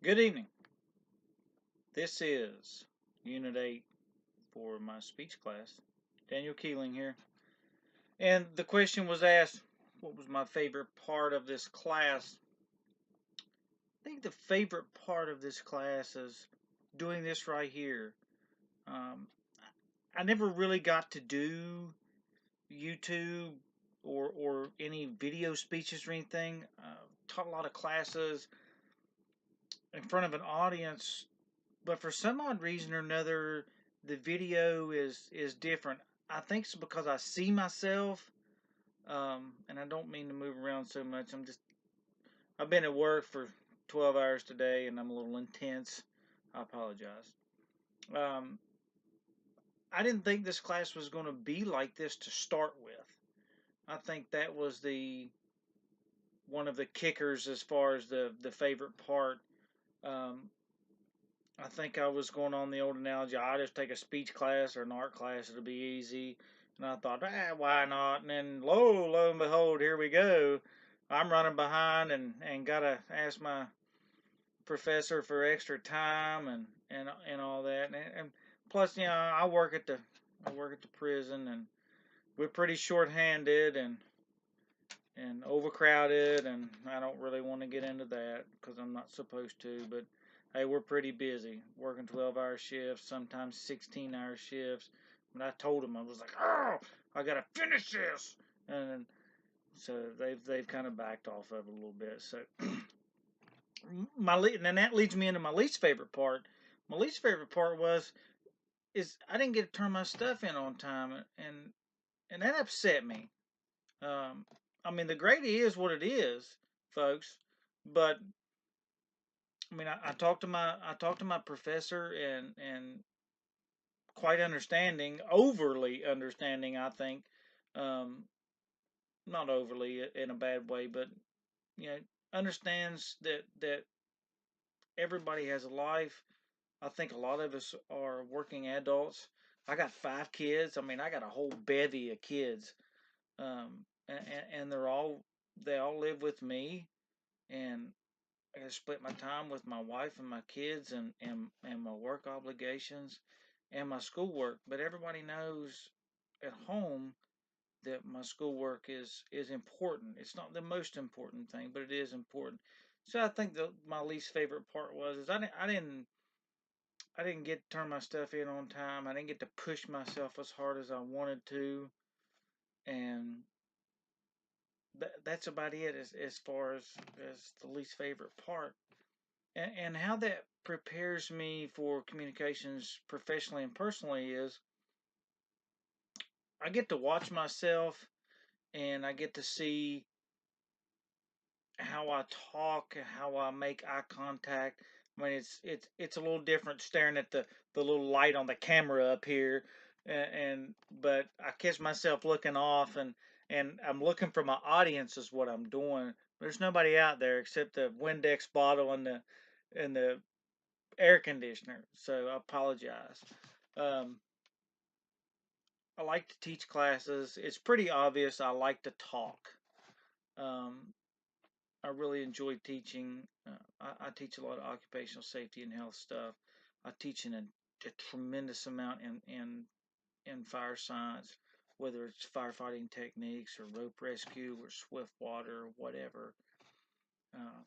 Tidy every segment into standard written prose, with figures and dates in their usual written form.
Good evening. This is Unit 8 for my speech class. Daniel Keeling here. And the question was asked, what was my favorite part of this class? I think the favorite part of this class is doing this right here. Um, I never really got to do YouTube or any video speeches or anything. Taught a lot of classes in front of an audience, but for some odd reason or another, the video is different. I think it's because I see myself, and I don't mean to move around so much. I've been at work for 12 hours today, and I'm a little intense. I apologize. Um, I didn't think this class was going to be like this to start with. I think that was the one of the kickers as far as the favorite part. Um, I think I was going on the old analogy. I just take a speech class or an art class; it'll be easy. And I thought, why not? And then lo and behold, here we go. I'm running behind and gotta ask my professor for extra time and all that. And plus, I work at the prison, and we're pretty short-handed and overcrowded, and I don't really want to get into that because I'm not supposed to. But hey, we're pretty busy, working 12-hour shifts, sometimes 16-hour shifts. But I told them, I was like, oh, I gotta finish this, and so they've kind of backed off of it a little bit. So and that leads me into my least favorite part. My least favorite part is I didn't get to turn my stuff in on time, and that upset me. Um, I mean, the grade is what it is, folks. But I mean, I talked to my professor and quite understanding, overly understanding. I think, um, not overly in a bad way, but you know, understands that everybody has a life. I think a lot of us are working adults. I got 5 kids. I mean, I got a whole bevy of kids, and they all live with me, and I gotta split my time with my wife and my kids and my work obligations and my schoolwork. But everybody knows at home that my schoolwork is important. It's not the most important thing, but it is important. So I think my least favorite part was is I didn't get to turn my stuff in on time. I didn't get to push myself as hard as I wanted to, and that's about it as far as the least favorite part. And how that prepares me for communications professionally and personally is I get to watch myself and I get to see how I talk and how I make eye contact. I mean, it's a little different staring at the little light on the camera up here, but I catch myself looking off and I'm looking for my audience is what I'm doing. There's nobody out there except the Windex bottle and the air conditioner. So I apologize. Um, I like to teach classes. It's pretty obvious I like to talk. Um, I really enjoy teaching. I teach a lot of occupational safety and health stuff. I teach a tremendous amount in fire science, whether it's firefighting techniques or rope rescue or swift water or whatever. Um,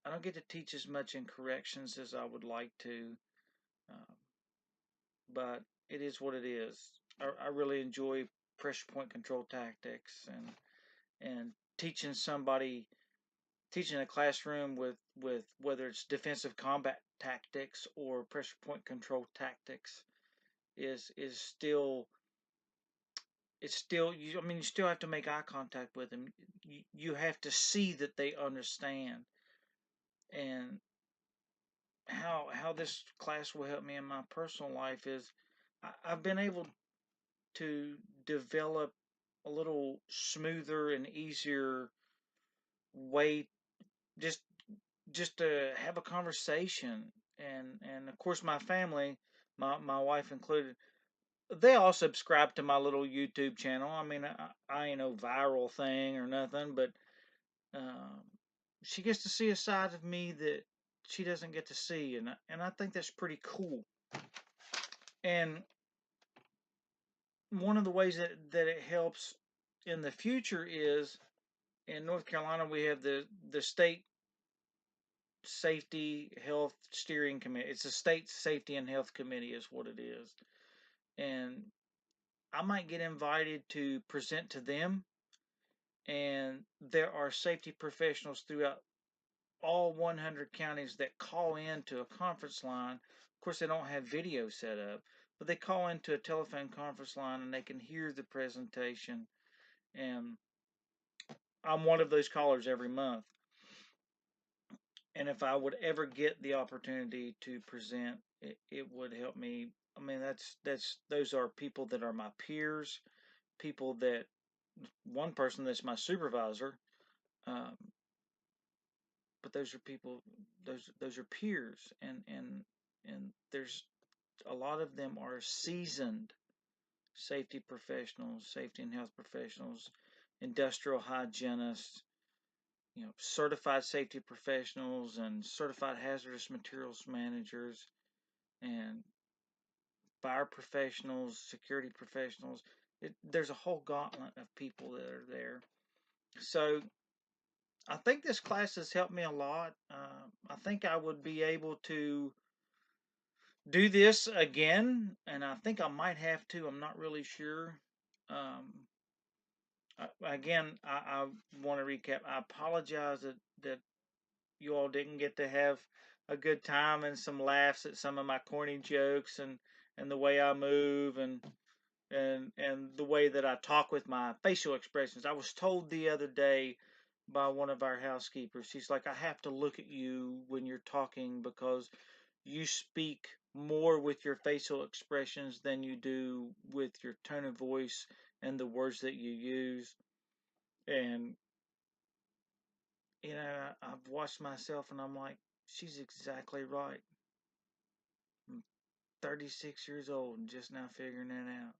I don't get to teach as much in corrections as I would like to, uh, but it is what it is. I really enjoy pressure point control tactics and teaching somebody teaching a classroom with whether it's defensive combat tactics or pressure point control tactics is still it's still I mean you still have to make eye contact with them. You have to see that they understand, and how this class will help me in my personal life is I've been able to develop a little smoother and easier way just just to have a conversation and of course my family, my wife included, they all subscribe to my little YouTube channel. I mean, I ain't no viral thing or nothing, but um, she gets to see a side of me that she doesn't get to see, and I think that's pretty cool. And one of the ways that it helps in the future is in North Carolina we have the state safety health steering committee. It's a state safety and health committee is what it is. And I might get invited to present to them, and there are safety professionals throughout all 100 counties that call in to a conference line. Of course, they don't have video set up, but they call into a telephone conference line and they can hear the presentation. And I'm one of those callers every month. And if I would ever get the opportunity to present, it would help me. I mean, those are people that are my peers, people that one person that's my supervisor, um, but those are people, those are peers, and there's a lot of them are seasoned safety professionals, safety and health professionals, industrial hygienists, certified safety professionals and certified hazardous materials managers and fire professionals, security professionals. There's a whole gauntlet of people that are there. So I think this class has helped me a lot. I think I would be able to do this again, and I think I might have to. I'm not really sure. Um, I want to recap. I apologize that you all didn't get to have a good time and some laughs at some of my corny jokes and the way I move and the way that I talk with my facial expressions. I was told the other day by one of our housekeepers, she's like, I have to look at you when you're talking because you speak more with your facial expressions than you do with your tone of voice and the words that you use. And, I've watched myself and I'm like, she's exactly right. I'm 36 years old and just now figuring that out.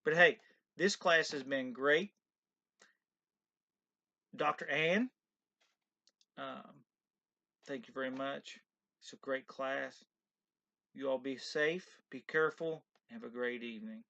But hey, this class has been great. Dr. Ann, um, thank you very much. It's a great class. You all be safe, be careful, have a great evening.